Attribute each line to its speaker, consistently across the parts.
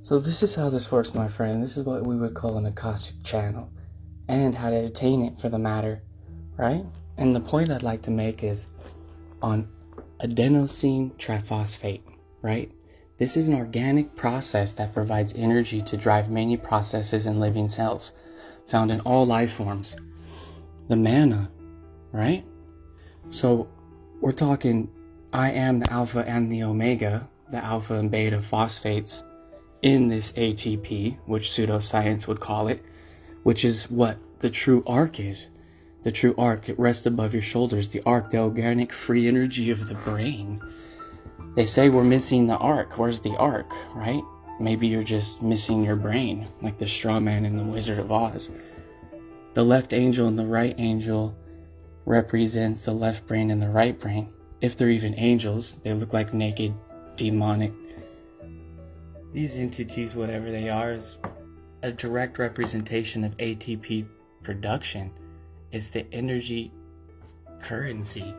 Speaker 1: So this is how this works, my friend. This is what we would call an Akashic channel, and how to attain it for the matter, right? And the point I'd like to make is on adenosine triphosphate, right? This is an organic process that provides energy to drive many processes in living cells, found in all life forms. The mana, right? So we're talking, I am the alpha and the omega, the alpha and beta phosphates in this ATP, which pseudoscience would call it, which is what the true arc is. The true arc, it rests above your shoulders. The arc, the organic free energy of the brain. They say we're missing the arc. Where's the arc, right? Maybe you're just missing your brain, like the straw man in the Wizard of Oz. The left angel and the right angel represents the left brain and the right brain. If they're even angels, they look like naked, demonic. These entities, whatever they are, is a direct representation of ATP production. It's the energy currency.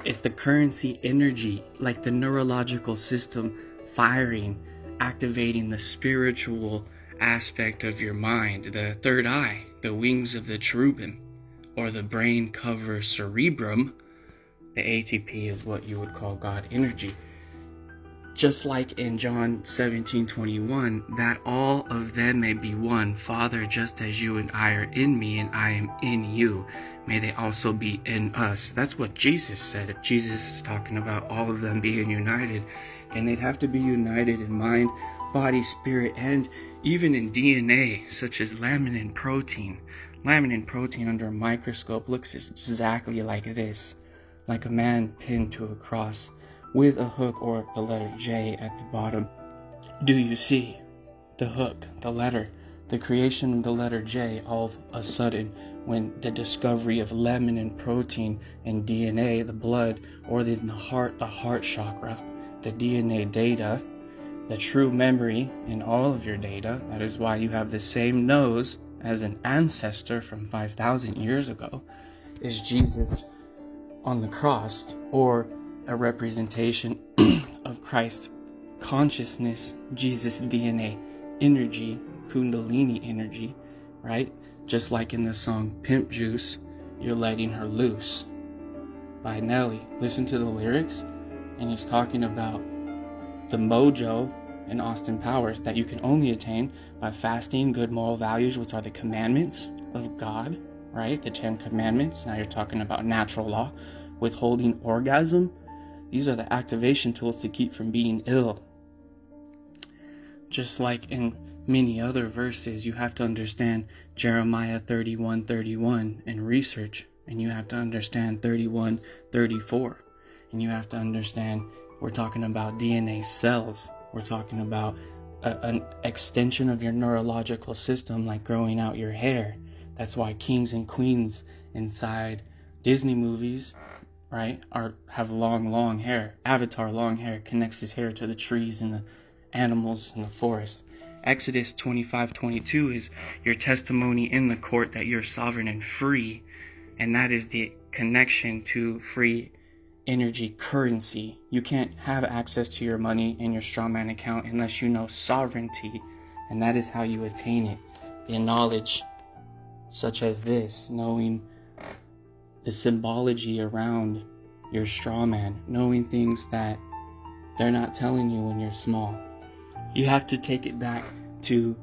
Speaker 1: It's the currency energy, like the neurological system firing, activating the spiritual aspect of your mind, the third eye, the wings of the cherubim, or the brain cover cerebrum. The ATP is what you would call God energy. Just like in John 17:21, that all of them may be one. Father, just as you and I are in me and I am in you, may they also be in us. That's what Jesus said. Jesus is talking about all of them being united. And they'd have to be united in mind, body, spirit, and even in DNA, such as laminin protein. Laminin protein under a microscope looks exactly like this, like a man pinned to a cross, with a hook or the letter J at the bottom. Do you see the hook, the letter, the creation of the letter J all of a sudden when the discovery of laminin protein in DNA, the blood, or in the heart chakra, the DNA data, the true memory in all of your data. That is why you have the same nose as an ancestor from 5,000 years ago, is Jesus on the cross, or a representation of Christ consciousness, Jesus DNA energy, Kundalini energy, right? Just like in the song Pimp Juice, You're Letting Her Loose by Nelly. Listen to the lyrics, and he's talking about the mojo in Austin Powers that you can only attain by fasting, good moral values, which are the commandments of God, right? The 10 commandments. Now you're talking about natural law, withholding orgasm. These are the activation tools to keep from being ill. Just like in many other verses, you have to understand Jeremiah 31:31 and research, and you have to understand 31:34, and you have to understand we're talking about DNA cells. We're talking about an extension of your neurological system, like growing out your hair. That's why kings and queens inside Disney movies, right, have long hair. Avatar, long hair, connects his hair to the trees and the animals in the forest. Exodus 25:22 is your testimony in the court that you're sovereign and free, and that is the connection to free energy currency. You can't have access to your money in your strawman account unless you know sovereignty, and that is how you attain it, in knowledge such as this, knowing the symbology around your straw man, knowing things that they're not telling you when you're small. You have to take it back to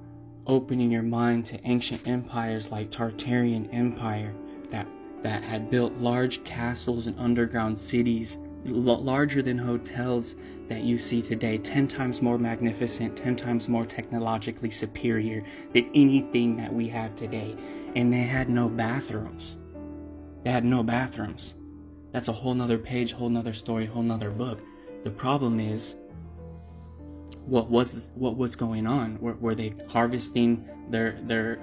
Speaker 1: opening your mind to ancient empires like Tartarian Empire that had built large castles and underground cities, larger than hotels that you see today, 10 times more magnificent, 10 times more technologically superior than anything that we have today. And they had no bathrooms. They had no bathrooms. That's a whole nother page, whole nother story, whole nother book. The problem is, what was going on? Were they harvesting their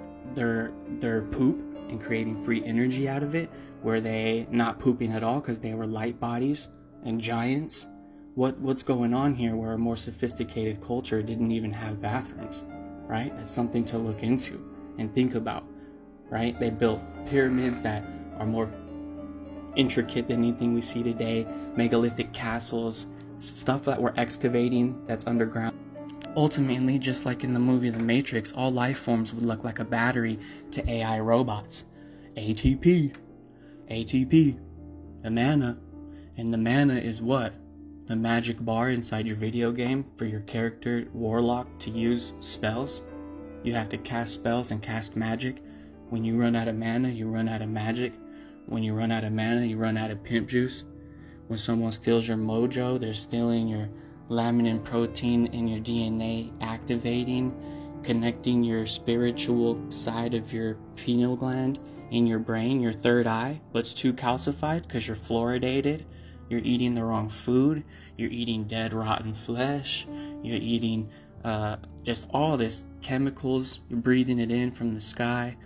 Speaker 1: poop and creating free energy out of it? Were they not pooping at all because they were light bodies and giants? What's going on here where a more sophisticated culture didn't even have bathrooms, right? That's something to look into and think about, right? They built pyramids that are more intricate than anything we see today, megalithic castles, stuff that we're excavating that's underground. Ultimately, just like in the movie The Matrix, all life forms would look like a battery to AI robots. ATP, ATP, the mana. And the mana is what? The magic bar inside your video game for your character warlock to use spells. You have to cast spells and cast magic. When you run out of mana, you run out of magic. When you run out of mana, you run out of pimp juice. When someone steals your mojo, they're stealing your laminin protein in your DNA, activating, connecting your spiritual side of your pineal gland in your brain, your third eye. What's too calcified because you're fluoridated. You're eating the wrong food. You're eating dead, rotten flesh. You're eating just all this chemicals. You're breathing it in from the sky.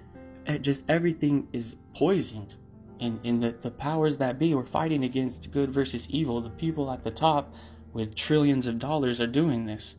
Speaker 1: Just everything is poisoned. And the powers that be are fighting against good versus evil. The people at the top with trillions of dollars are doing this.